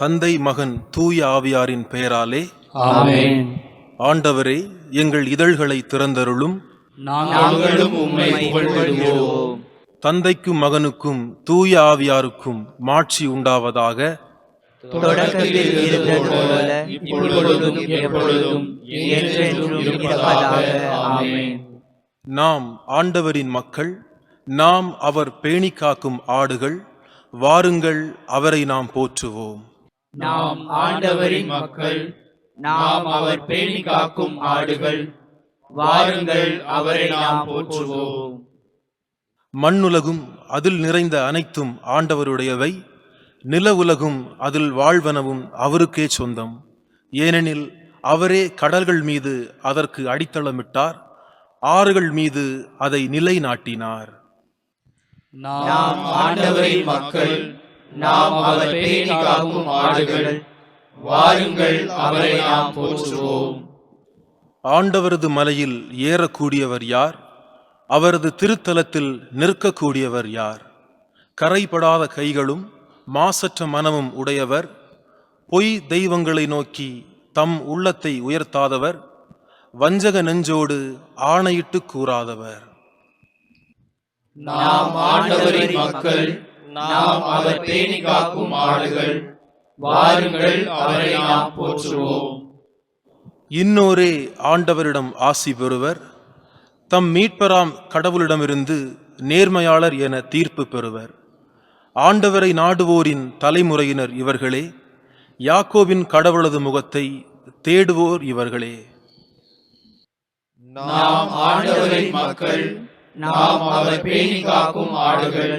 தந்தை, மகன், தூய ஆவியாரின் பெயராலே ஆமென். ஆண்டவரே, எங்கள் இதழ்களை திறந்தருளும். நாங்களும் உம்மை புகழ்ந்திடுவோம். தந்தைக்கும் மகனுக்கும் தூய ஆவியாருக்கும் மாட்சி உண்டாவதாக. தொடக்கத்தில் இருந்தது போல இப்பொழுதும் எப்பொழுதும் என்றென்றும் இருப்பதாக. ஆமென். நாம் ஆண்டவரின் மக்கள், நாம் அவர் பேணி காக்கும் ஆடுகள். வாருங்கள், அவரை நாம் போற்றுவோம். நாம் ஆண்டவரின் மக்கள், நாம் அவர் பேணி காக்கும் ஆடுகள். வாருங்கள், அவரை நாம் போற்றுவோம். மண்ணுலகும் அதில் நிறைந்த அனைத்தும் ஆண்டவருடையவை. நில உலகும் அதில் வாழ்வனவும் அவருக்கே சொந்தம். ஏனெனில் அவரே கடல்கள் மீது அதற்கு அடித்தளமிட்டார், ஆறுகள் மீது அதை நிலைநாட்டினார். நாம் ஆண்டவரின் மக்கள், நாம் அவர் பேணி காக்கும் ஆடுகள். வாருங்கள், அவரை நாம் போற்றுவோம். ஆண்டவரது மலையில் ஏறக்கூடியவர் யார்? அவரது திருத்தலத்தில் நிற்கக்கூடியவர் யார்? கரைபடாத கைகளும் மாசற்ற மனமும் உடையவர், பொய் தெய்வங்களை நோக்கி தம் உள்ளத்தை உயர்த்தாதவர், வஞ்சக நெஞ்சோடு ஆணையிட்டு கூறாதவர். நாம் ஆண்டவரின் மக்கள், நாம் அவர் பேணி காக்கும் ஆடுகள். வாருங்கள், அவரை நாம் போற்றுவோம். இன்னோரே ஆண்டவரிடம் ஆசி பெறுவர், தம் மீட்பராம் கடவுளிடமிருந்து நேர்மையாளர் என தீர்ப்பு பெறுவர். ஆண்டவரை நாடுவோரின் தலைமுறையினர் இவர்களே, யாக்கோபின் கடவுளது முகத்தை தேடுவோர் இவர்களே. நாம் ஆண்டவரின் மக்கள், நாம் அவர் பேணி காக்கும் ஆடுகள்.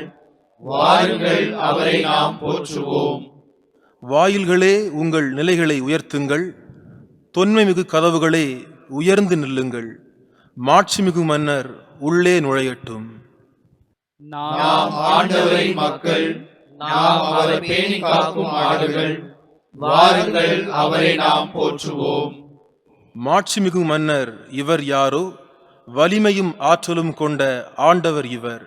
வாருங்கள், அவரை நாம் போற்றுவோம். வாயில்களே, உங்கள் நிலைகளை உயர்த்துங்கள். தொன்மைமிகு கதவுகளே, உயர்ந்து நில்லுங்கள். மாட்சிமிகு மன்னர் உள்ளே நுழையட்டும். நாம் ஆண்டவரின் மக்கள், நாம் அவர் பேணி காக்கும் ஆடுகள். வாருங்கள், அவரை நாம் போற்றுவோம். மாட்சிமிகு மன்னர் இவர் யாரோ? வலிமையும் ஆற்றலும் கொண்ட ஆண்டவர் இவர்.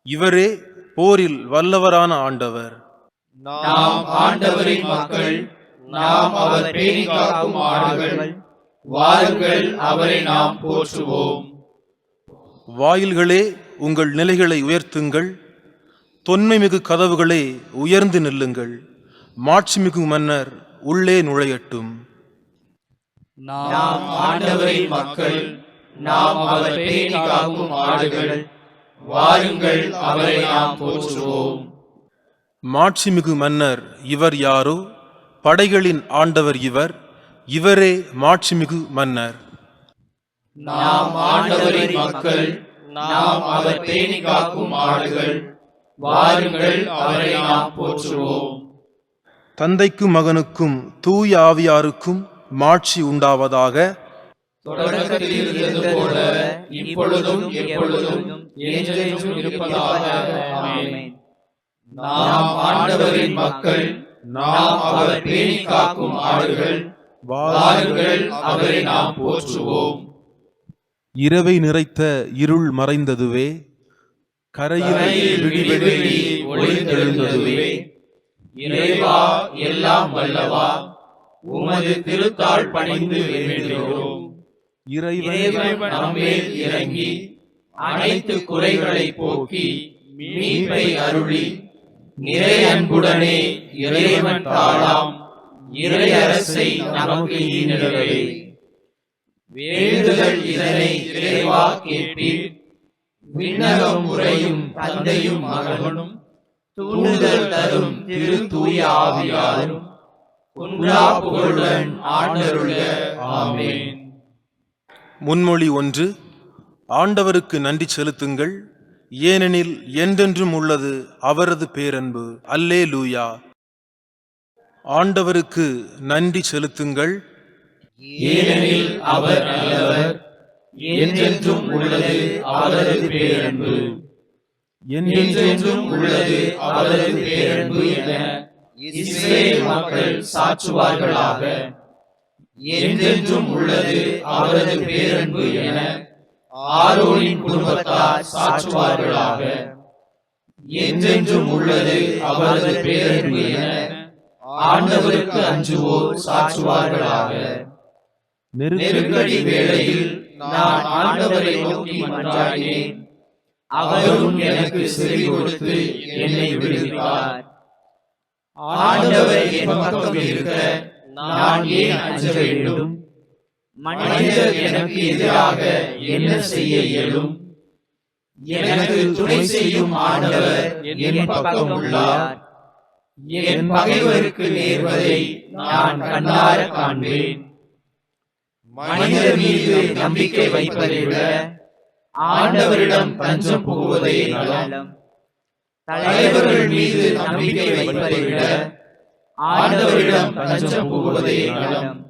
இவரே போரில் வல்லவரான ஆண்டவர். நாம் ஆண்டவரின் மக்கள், நாம் அவர் பேணி காக்கும் ஆடுகள். வாருங்கள், அவரை நாம் போற்றுவோம். வாயில்களே, உங்கள் நிலைகளை உயர்த்துங்கள். தொன்மைமிகு கதவுகளே, உயர்ந்து நில்லுங்கள். மாட்சிமிகு மன்னர் உள்ளே நுழையட்டும். நாம் ஆண்டவரின் மக்கள், நாம் அவர் பேணி காக்கும் ஆடுகள். வாருங்கள், அவரை நாம் போற்றுவோம். மாட்சிமிகு மன்னர் இவர் யாரோ? படைகளின் ஆண்டவர் இவர். இவரே மாட்சிமிகு மன்னர். நாம் ஆண்டவரின் மக்கள், நாம் அவர் பேணி காக்கும் ஆடுகள். வாருங்கள், அவரை நாம் போற்றுவோம். தந்தைக்கும் மகனுக்கும் தூய ஆவியாருக்கும் மாட்சி உண்டாவதாக. தொடக்கத்தில் இருந்தது போல இப்பொழுதும் எப்பொழுதும் என்றென்றும் இருப்பதாக. ஆமென். நாம் ஆண்டவரின் மக்கள், நாம் அவர் பேணி காக்கும் ஆடுகள். வாருங்கள், அவரை நாம் போற்றுவோம். இரவை நிறைத்த இருள் மறைந்ததுவே, கரையில் விடிவெள்ளி ஒளித்தெழுந்ததுவே. இறைவா, எல்லாம் வல்லவா, உமது திருத்தாள் பணிந்து வேண்டுகிறோம். இறைவன் நம்மேல் இறங்கி அனைத்து குறைகளை போக்கி மீட்பை அருளி, நிறை அன்புடனே இறைவன் தாளாம் இறை அரசை நமக்கு ஈந்திடவே. வேண்டுதல் இதனை இறைவா கேட்பீர். விண்ணகம் உறையும் தந்தையும் மகனும் தூண்டுதல் தரும் திரு தூய ஆவியாரும் குன்றா புகழுடன் ஆண்டருள. ஆமென். முன்மொழி 1. ஆண்டவருக்கு நன்றி செலுத்துங்கள், ஏனெனில் என்றென்றும் உள்ளது அவரது பேரன்பு. அல்லேலூயா. ஆண்டவருக்கு நன்றி செலுத்துங்கள், ஏனெனில் அவர் நல்லவர். என்றென்றும் உள்ளது அவரது பேரன்பு. என்றென்றும் உள்ளது அவரது பேரன்பு என இஸ்ரவேல் மக்கள் சாற்றுவார்களாக. என்றென்றும் உள்ளது அவரது பேரன்பு என ஆரோனின் குடும்பத்தார் சாற்றுவார்களாக. என்றென்றும் உள்ளது அவரது பேரன்பு என ஆண்டவருக்கு அஞ்சுவோர் சாற்றுவார்களாக. நெருக்கடி வேளையில் நான் ஆண்டவரை நோக்கி மன்றாடினேன். அவரும் எனக்கு செவி கொடுத்து என்னை விடுவித்தார். ஆண்டவர் என் பக்கம் இருக்க நான் ஏன் அஞ்ச வேண்டும்? மனிதர் எனக்கு எதிராக என்ன செய்ய இயலும்? எனக்கு துணை செய்யும் ஆண்டவர் என் பக்கம் உள்ளார். என் பகைவருக்கு நேர்வதை நான் கண்ணார காண்பேன். மனிதர் மீது நம்பிக்கை வைப்பதை விட ஆண்டவரிடம் தஞ்சம் புகுவதே நலம். தலைவர்கள் மீது நம்பிக்கை வைப்பதை விட ஆண்டவரிடம் தஞ்சம் புகுவதே நலம்.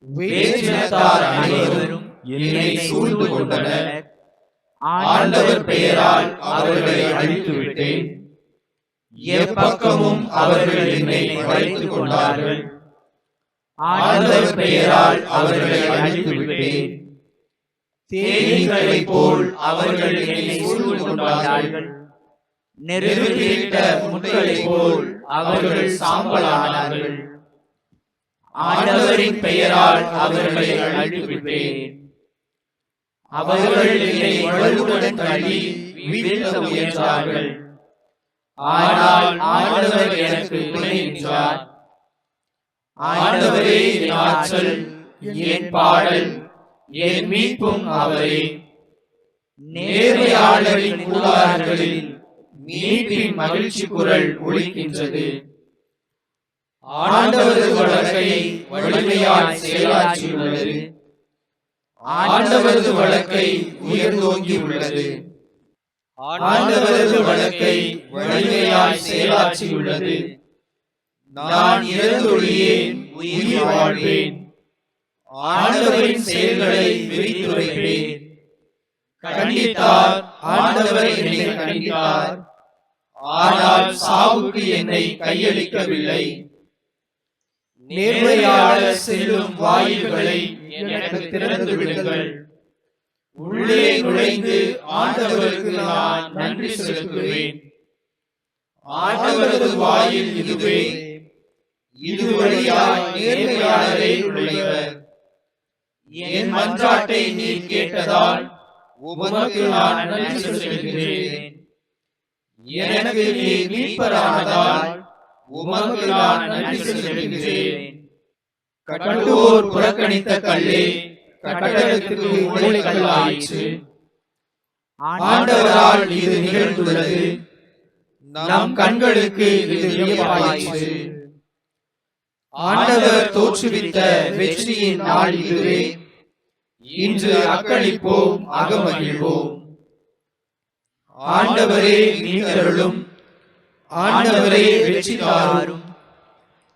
வேற்றினத்தார் அனைவரும் என்னை சூழ்ந்து கொண்டனர். ஆண்டவர் பெயரால் அவர்களை அழித்து விட்டேன். எப்பக்கமும் அவர்கள் என்னை வளைத்துக் கொண்டார்கள். ஆண்டவர் பெயரால் அவர்களை அழித்து விட்டேன். தேனீக்களைப் போல் அவர்கள் என்னை சூழ்ந்து கொண்டார்கள். நெருப்பிலிட்ட முட்களைப் போல் அவர்கள் சாம்பலானார்கள். ஆண்டவரின் பெயரால் அவர்களை அழித்து விட்டேன். அவர்கள் என்னை வலுவுடன் தள்ளி வீழ்த்த முயன்றார்கள். ஆனால் ஆண்டவர் எனக்கு துணை நின்றார். ஆண்டவரே என் ஆற்றல், என் பாடல், என் மீட்பும் அவரே. நேர்மையாளரின் கூடாரங்களில் மீட்பின் மகிழ்ச்சி குரல் ஒலிக்கின்றது. ஆண்டவரது வழக்கை வலிமையாய் செயலாற்றியுள்ளது. ஆண்டவரது வழக்கை உயர்ந்தோங்கி உள்ளது. ஆண்டவரது வழக்கை வலிமையாய் செயலாற்றியுள்ளது. நான் இறந்தொழியேன், உயிர் வாழ்வேன். ஆண்டவரின் செயல்களை விரித்துரைப்பேன். கண்டித்தார், ஆண்டவர் என்னை கண்டித்தார். ஆனால் சாவுக்கு என்னை கையளிக்கவில்லை. நேர்மையாளர் செல்லும் வாயில்களை எனக்கு திறந்து விடுங்கள். உள்ளே நுழைந்து ஆண்டவருக்கு நான் நன்றி செலுத்துவேன். ஆண்டவரது வாயில் இதுவே. இது வழியாய் நேர்மையாளரே நுழைவர். என் மன்றாட்டை நீர் கேட்டதால் உமக்கு நான் நன்றி செலுத்துகிறேன். எனக்கு நீர் மீட்பரானதால் உமக்கு நான் நன்றி செலுத்துகிறேன். கட்டுவோர் புறக்கணித்த கல்லே கட்டடத்துக்கு மூலைக்கல்லாயிற்று. ஆண்டவரால் இது நிகழ்ந்துள்ளது. நம் கண்களுக்கு இது வியப்பாயிற்று. ஆண்டவர் தோற்றுவித்த வெற்றியின் நாள் இதுவே. இன்று அக்களிப்போம், அகமகிழ்வோம். ஆண்டவரே மீட்டருளும். ஆண்டவரே வெற்றி தாரும்.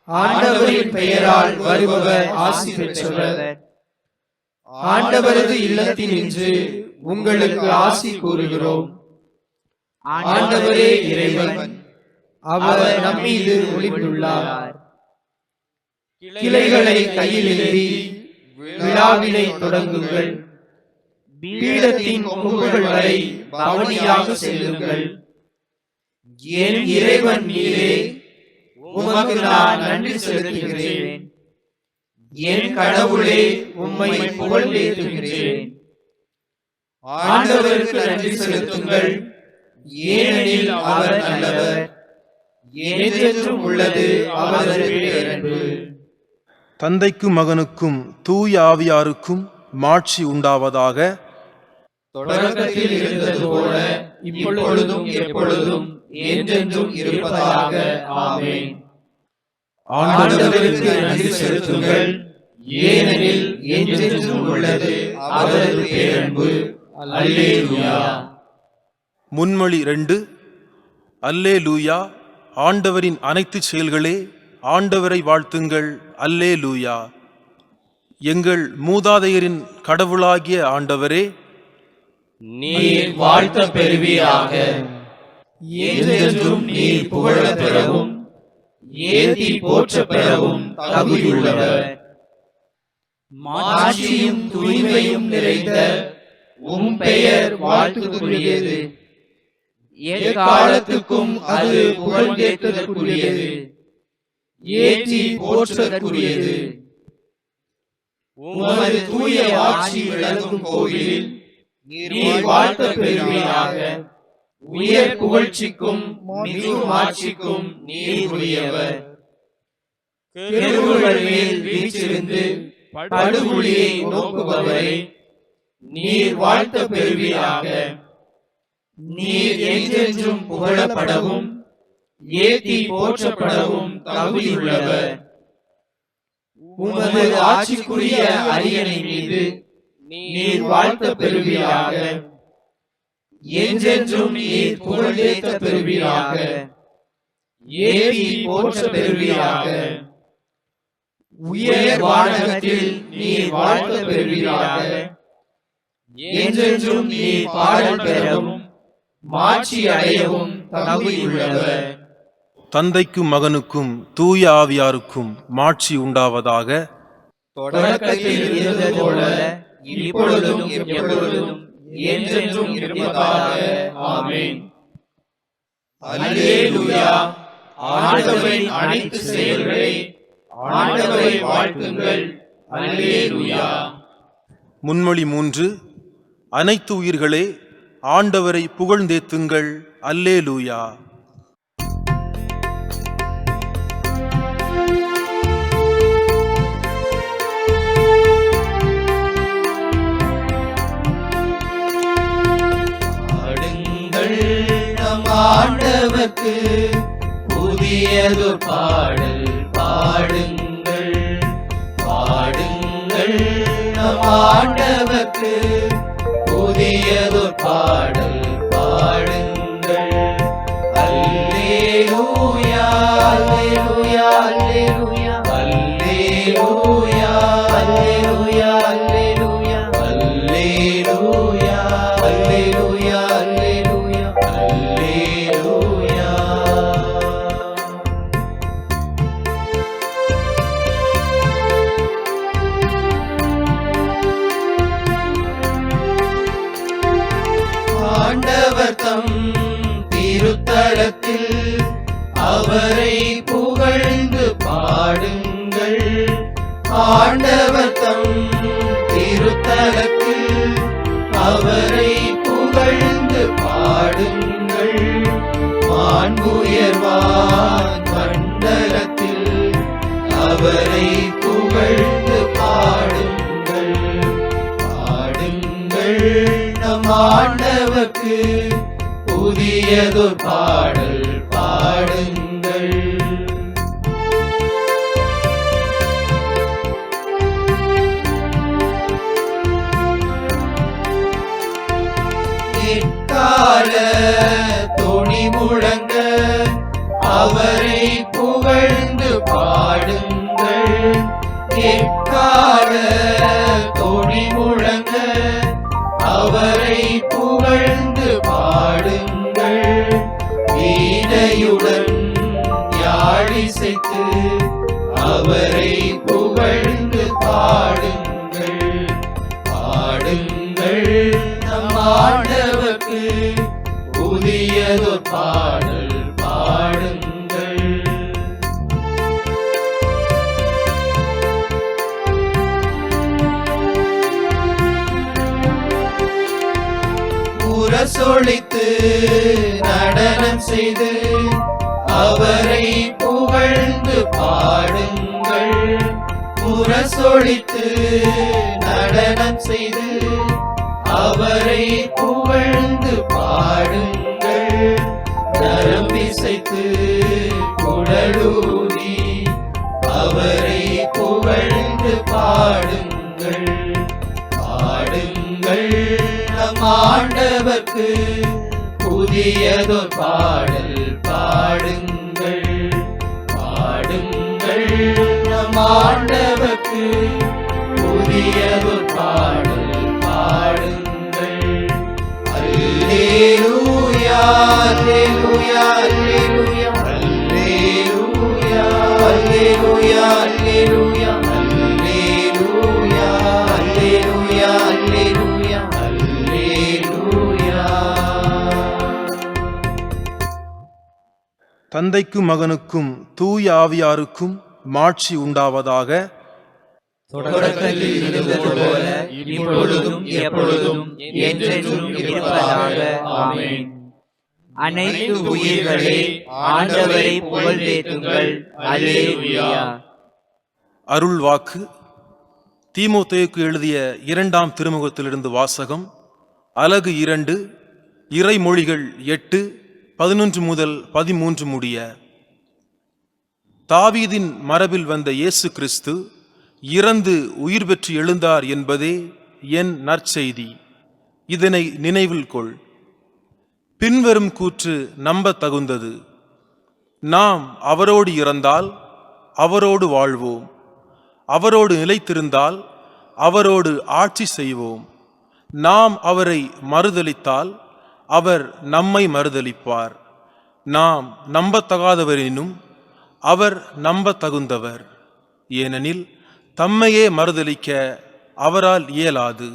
ஆண்டவரின் பெயரால் வருபவர் ஆசி பெற்றவர். ஆண்டவரது இல்லத்தில் நின்று உங்களுக்கு ஆசி கூறுகிறோம். ஆண்டவரே இறைவன், அவர் நம்மீது ஒளிந்துள்ளார். கிளைகளை கையில் ஏந்தி விழாவினை தொடங்குங்கள். பீடத்தின் கொம்புகள் வரை பவனியாக செல்லுங்கள். என் இறைவன் மீதே உமக்கு நான் நன்றி செலுத்துகிறேன். என் கடவுளே, உம்மை புகழ்ந்தேத்துகிறேன். ஆண்டவருக்கு நன்றி செலுத்துங்கள், ஏனெனில் அவர் நல்லவர். என்றென்றும் உள்ளது அவரது பேரன்பு. தந்தைக்கும் மகனுக்கும் தூய ஆவியாருக்கும் மாட்சி உண்டாவதாக. தொடக்கத்தில் இருந்தது போல இப்பொழுதும் எப்பொழுதும் என்றென்றும் இருப்பதாக. ஆமென். ஆண்டவருக்கு நன்றி செலுத்துங்கள், ஏனெனில் என்றென்றும் உள்ளது அவரது பேரன்பு. அல்லேலூயா. முன்மொழி 2. அல்லேலூயா. ஆண்டவரின் அனைத்து செயல்களே ஆண்டவரை வாழ்த்துங்கள். அல்லேலூயா. எங்கள் மூதாதையரின் கடவுளாகிய ஆண்டவரே, நீர் வாழ்த்த பெறுவீராக. என்றென்றும் நீர் புகழப் பெறவும் ஏத்தி போற்ற பெறவும் தகுதியுள்ளவர். மாட்சியும் தூய்மையும் நிறைந்த உம் பெயர் வாழ்த்துக்குரியது. எக்காலத்துக்கும் அது புகழ்ந்தேற்றதற்குரியது. ஏற்றி போற்றுதற்குரியது. உமது தூய ஆட்சி விளங்கும் கோவிலில் நீர் வாழ்த்த பெறுவீராக. உயர் புகழ்ச்சிக்கும் மிகும் ஆட்சிக்கும் நீர் உரியவர். கெருபுகள் மேல் வீற்றிருந்து படுகுழியை நோக்குபவரே, நீர் வாழ்த்த பெறுவீராக. நீர் என்றென்றும் புகழப்படவும் ஏத்தி போற்றப்படவும் தகுதியுள்ளவர். உமது ஆட்சிக்குரிய அரியணை மீது நீர் வாழ்த்த பெறுவீராக. என்றென்றும் நீர் புகழேத்த பெறுவீராக. ஏத்தி போற்ற பெறுவீராக. உயர் வானகத்தில் நீர் வாழ்த்த பெறுவீராக. என்றென்றும் நீர் பாடல் பெறவும் மாட்சி அடையவும் தகுதியுள்ளவர். தந்தைக்கும் மகனுக்கும் தூய ஆவியாருக்கும் மாட்சி உண்டாவதாக. தொடக்கத்தில் இருந்தது போல இப்பொழுதும் எப்பொழுதும் என்றென்றும் இருப்பதாக. ஆமென். அல்லேலூயா. ஆண்டவரின் அனைத்து செயல்களை ஆண்டவரை வாழ்த்துங்கள். அல்லேலூயா. முன்மொழி 3. அனைத்து உயிர்களே ஆண்டவரை புகழ்ந்தேத்துங்கள். அல்லேலூயா. ஆண்டவர்க்கு புதியதொரு பாடல் பாடுங்கள். பாடுங்கள் நம் ஆண்டவர்க்கு புதியதொரு பாடல் பாடுங்கள். அல்லேலூயா அல்லேலூயா அல்லேலூயா அல்லேலூயா அல்லேலூயா அல்லேலூயா அல்லேலூயா அல்லேலூயா அல்லேலூயா அல்லேலூயா. ஆண்டவர் தம் திருத்தலத்தில் அவரை புகழ்ந்து பாடுங்கள். ஆண்டவர் தம் திருத்தலத்தில் அவரை புகழ்ந்து பாடுங்கள். மாண்புயர்வான் மண்டலத்தில் அவரை புகழ்ந்து பாடுங்கள். பாடுங்கள் நம் ஆண்டவர்க்கு புதியதொரு பாடல் பாடுங்கள். எக்கால தொனி முழங்க அவரை புகழ்ந்து பாடுங்கள். எக்கால தொனி முழங்க அவரை புகழ்ந்து பாடுங்கள். வீணையுடன் யாழிசைத்து அவரை புகழ்ந்து பாடுங்கள். பாடுங்கள் நம் ஆண்டவர்க்கு புதியதொரு பாடல் பாடுங்கள். முரசொலித்து நடனம் செய்து அவரை புகழ்ந்து பாடுங்கள். முரசொலித்து நடனம் செய்து அவரை புகழ்ந்து பாடுங்கள். நரம்பிசைத்து குழலூதி அவரை புகழ்ந்து பாடுங்கள். பாடுங்கள் நம் ஆண்டவர்க்கு புதியதொரு பாடல் பாடுங்கள். பாடுங்கள் நம் ஆண்டவர்க்கு புதியதொரு பாடல் பாடுங்கள். அல்லேலூயா அல்லேலூயா அல்லேலூயா அல்லேலூயா அல்லேலூயா அல்லேலூயா அல்லேலூயா அல்லேலூயா அல்லேலூயா அல்லேலூயா. தந்தைக்கும் மகனுக்கும் தூய ஆவியாருக்கும் மாட்சி உண்டாவதாக. தொடக்கத்தில் இருந்தது போல இப்பொழுதும் எப்பொழுதும் என்றென்றும் இருப்பதாக. ஆமென். அனைத்து உயிர்களே ஆண்டவரை புகழ்ந்தேத்துங்கள். அல்லேலூயா. அருள்வாக்கு. தீமோத்தேயுக்கு எழுதிய 2ஆம் திருமுகத்திலிருந்து வாசகம். அலகு 2, இறைமொழிகள் 8:11 முதல் 13 முடிய. தாவீதின் மரபில் வந்த இயேசு கிறிஸ்து இறந்து உயிர் பெற்று எழுந்தார் என்பதே என் நற்செய்தி. இதனை நினைவில் கொள். பின்வரும் கூற்று நம்ப தகுந்தது. நாம் அவரோடு இறந்தால் அவரோடு வாழ்வோம், அவரோடு நிலைத்திருந்தால் அவரோடு ஆட்சி செய்வோம். நாம் அவரை மறுதலித்தால் அவர் நம்மை மறுதலிப்பார். நாம் நம்பத்தகாதவரெனினும் அவர் நம்ப தகுந்தவர், ஏனெனில் தம்மையே மறுதலிக்க அவரால் இயலாது.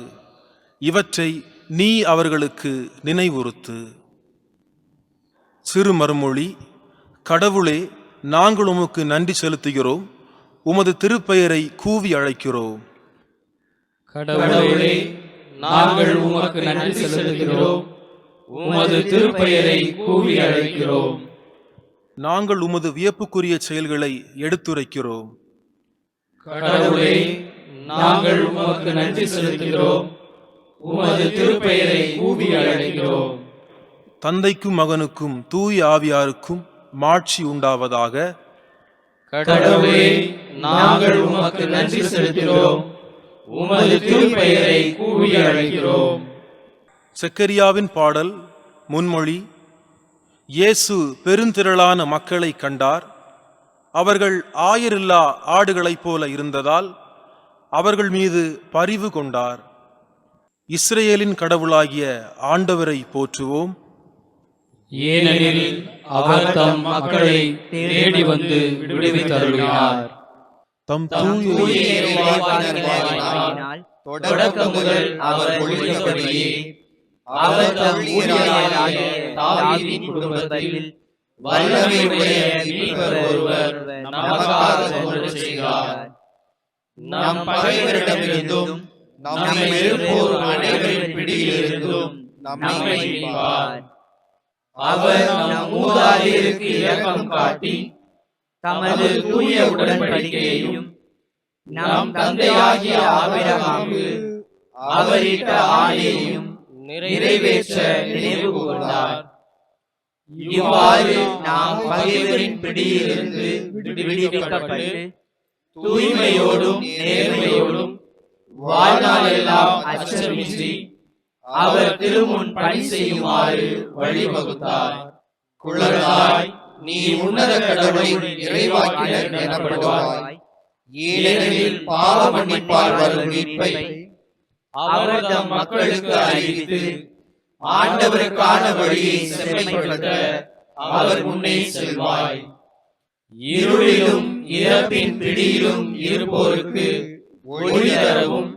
இவற்றை நீ அவர்களுக்கு நினைவுறுத்து. சிறு மறுமொழி. கடவுளே, நாங்கள் உமக்கு நன்றி செலுத்துகிறோம், உமது திருப்பெயரை கூவி அழைக்கிறோம். கடவுளே, நாங்கள் உமக்கு நன்றி செலுத்துகிறோம், உமது திருப்பெயரை கூவி அழைக்கிறோம். நாங்கள் உமது வியப்புக்குரிய செயல்களை எடுத்துரைக்கிறோம். கடவுளே, நாங்கள் உமக்கு நன்றி செலுத்துகிறோம், உமது திருப்பெயரை கூவி அழைக்கிறோம். தந்தைக்கும் மகனுக்கும் தூய ஆவியாருக்கும் மாட்சி உண்டாவதாக. கடவுளே, நாங்கள் உமக்கு நன்றி செலுத்துகிறோம், உமது திருப்பெயரை கூவி அழைக்கிறோம். செக்கரியாவின் பாடல் முன்மொழி. இயேசு பெருந்திரளான மக்களை கண்டார். அவர்கள் ஆயரில்லா ஆடுகளைப் போல இருந்ததால் அவர்கள் மீது பரிவு கொண்டார். இஸ்ரேலின் கடவுளாகிய ஆண்டவரை போற்றுவோம். ஏனெனில் அவர் தம் மக்களை தேடி வந்து விடுவித்தருளினார். தம் தூய தூய இறைவாக்கினரினால் தொடக்கம் முதல் அவர் ஒழித்தபடியே அவர் தம் ஊழியராகிய தாவீதின் குடும்பத்தில் வல்லமையுடைய மீட்பர் ஒருவர் நமக்காக தோன்றச் செய்கிறார். நம் பகைவரிடமிருந்தும் நம்மை எதிர்ப்போர் அனைவரின் பிடியிலிருந்தும் நம்மை மீட்பார். அவர் நம் மூதாதையருக்கு இரக்கம் காட்டி தமது தூய உடன்படிக்கையையும் நம் தந்தையாகிய ஆபிரகாமுக்கு அவரிட்ட ஆணையையும் நிறைவேற்ற நினைவு கூர்ந்தார். இவ்வாறு நாம் பகைவரின் பிடியிலிருந்து விடுவிக்கப்பட்டு தூய்மையோடும் நேர்மையோடும் வாழ்நாளெல்லாம் அச்சமின்றி அவர் திருமுன் பணி செய்யுமாறு வழிவகுத்தார். குழந்தாய், நீ உன்னத கடவுளின் இறைவாக்கினர் எனப்படுவாய். ஏனெனில் பாவ மன்னிப்பால் வரும் மீட்பை அவர் தம் மக்களுக்கு அறிவித்து ஆண்டவருக்கான வழியை செம்மைப்படுத்த அவர் முன்னே செல்வாய். இருளிலும் இறப்பின் பிடியிலும் இருப்போருக்கு ஒளி தரவும்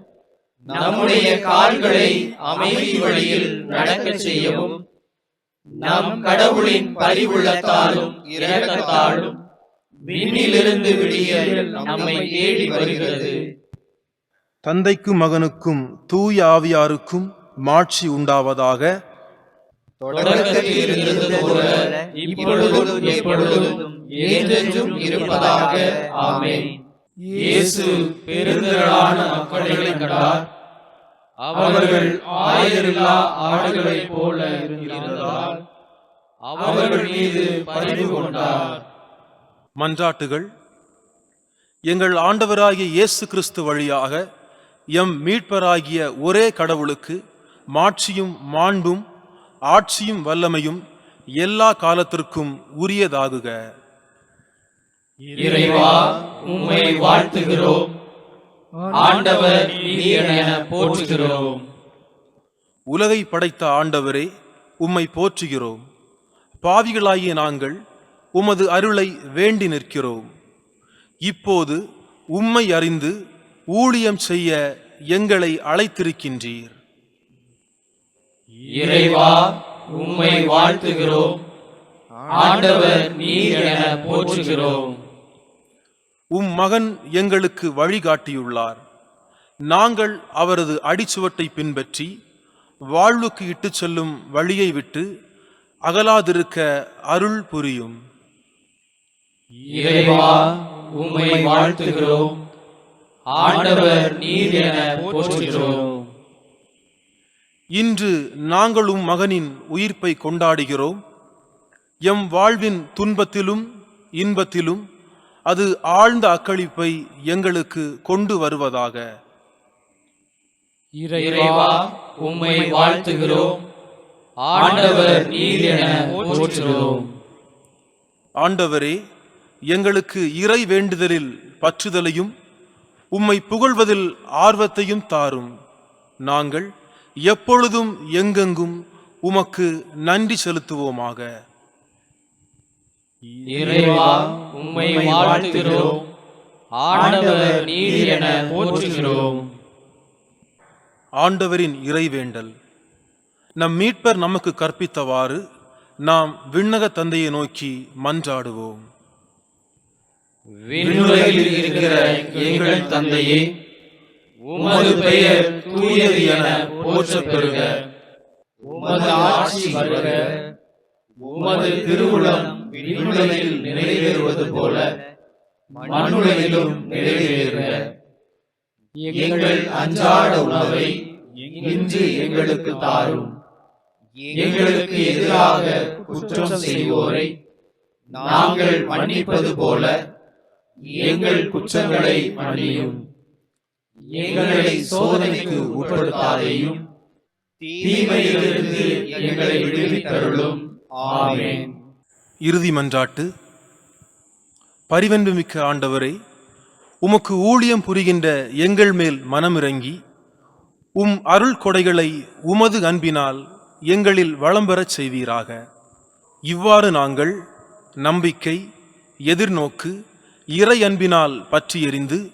நம்முடைய கால்களை அமைதி வழியில் நடக்கச் செய்யவும் நம் கடவுளின் பரிவுள்ளத்தாலும் இரக்கத்தாலும் விண்ணிலிருந்து விடியல் நம்மை தேடி வருகிறது. தந்தைக்கும் மகனுக்கும் தூய ஆவியாருக்கும் மாட்சி உண்டாவதாக. தொடக்கத்தில் இருந்தது போல இப்பொழுதும் எப்பொழுதும் என்றென்றும் இருப்பதாக. ஆமென். இயேசு பெருந்திரளான மக்களை கண்டார். அவர்கள் ஆயரில்லா ஆடுகளைப் போல இருந்ததால் அவர்கள் மீது பரிவு கொண்டார். மன்றாட்டுகள். எங்கள் ஆண்டவராகிய இயேசு கிறிஸ்து வழியாக எம் மீட்பராகிய ஒரே கடவுளுக்கு மாட்சியும் மாண்பும் ஆட்சியும் வல்லமையும் எல்லா காலத்திற்கும் உரியதாகுக. இறைவா, உம்மை வாழ்த்துகிறோம். ஆண்டவர் நீதியன் என போற்றுகிறோம். உலகை படைத்த ஆண்டவரே, உம்மை போற்றுகிறோம். பாவிகளாகிய நாங்கள் உமது அருளை வேண்டி நிற்கிறோம். இப்போது உம்மை அறிந்து ஊழியம் செய்ய எங்களை அழைத்திருக்கின்றீர். இறைவா, உம்மை வாழ்த்துகிறோம். ஆண்டவர் நீர் என போற்றுகிறோம். உம் மகன் எங்களுக்கு வழிகாட்டியுள்ளார். நாங்கள் அவரது அடிச்சுவட்டை பின்பற்றி வாழ்வுக்கு இட்டுச் செல்லும் வழியை விட்டு அகலாதிருக்க அருள் புரியும். இறைவா, உம்மை வாழ்த்துகிறோம். ஆண்டவர் நீர் என போற்றுகிறோம். இன்று நாங்களும் மகனின் உயிர்ப்பை கொண்டாடுகிறோம். எம் வாழ்வின் துன்பத்திலும் இன்பத்திலும் அது ஆழ்ந்த அக்களிப்பை எங்களுக்கு கொண்டு வருவதாக. இறைவா, உம்மை வாழ்த்துகிறோம். ஆண்டவர் நீர் என போற்றுகிறோம். ஆண்டவரே, எங்களுக்கு இறை வேண்டுதலில் பற்றுதலையும் உம்மை புகழ்வதில் ஆர்வத்தையும் தாரும். நாங்கள் எப்பொழுதும் எங்கெங்கும் உமக்கு நன்றி செலுத்துவோமாக. இறைவா, உம்மை வாழ்த்துகிறோம். ஆண்டவர் நீர் என போற்றுகிறோம். ஆண்டவரின் இறைவேண்டல். நம் மீட்பர் நமக்கு கற்பித்தவாறு நாம் விண்ணக தந்தையை நோக்கி மன்றாடுவோம். விண்ணுலகில் இருக்கிற எங்கள் தந்தையே, உமது பெயர் தூயது என போற்றப் பெறுக. உமது ஆட்சி வருக. உமது திருவுளம் விண்ணுலகில் நிறைவேறுவது போல மண்ணுலகிலும் நிறைவேறுக. எங்கள் அன்றாட உணவை இன்று எங்களுக்கு தாரும். எங்களுக்கு எதிராக குற்றம் செய்வோரை நாங்கள் மன்னிப்பது போல எங்கள் குற்றங்களை மன்னியும். எங்களை சோதனைக்கு உட்படுத்தாதேயும், தீமையிலிருந்து எங்களை விடுவித்தருளும். ஆமென். இறுதி மன்றாட்டு. பரிவன்புமிக்க ஆண்டவரே, உமக்கு ஊழியம் புரிகின்ற எங்கள் மேல் மனமிறங்கி உம் அருள் கொடைகளை உமது அன்பினால் எங்களில் வளம் பெறச் செய்வீராக. இவ்வாறு நாங்கள் நம்பிக்கை, எதிர்நோக்கு, இறை அன்பினால் பற்றி எறிந்து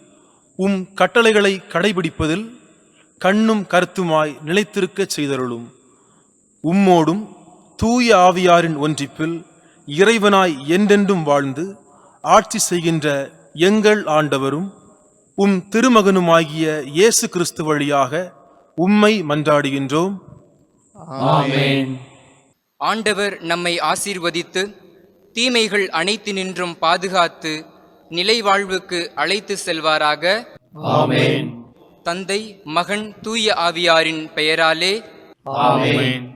உம் கட்டளைகளை கடைபிடிப்பதில் கண்ணும் கருத்துமாய் நிலைத்திருக்கச் செய்தருளும். உம்மோடும் தூய ஆவியாரின் ஒன்றிப்பில் இறைவனாய் என்றென்றும் வாழ்ந்து ஆட்சி செய்கின்ற எங்கள் ஆண்டவரும் உம் திருமகனுமாகிய இயேசு கிறிஸ்து வழியாக உம்மை மன்றாடுகின்றோம். ஆமென். ஆண்டவர் நம்மை ஆசீர்வதித்து தீமைகள் அனைத்தினின்றும் பாதுகாத்து நிலை வாழ்வுக்கு அழைத்து செல்வாராக. ஆமென். தந்தை, மகன், தூய ஆவியாரின் பெயராலே ஆமென்.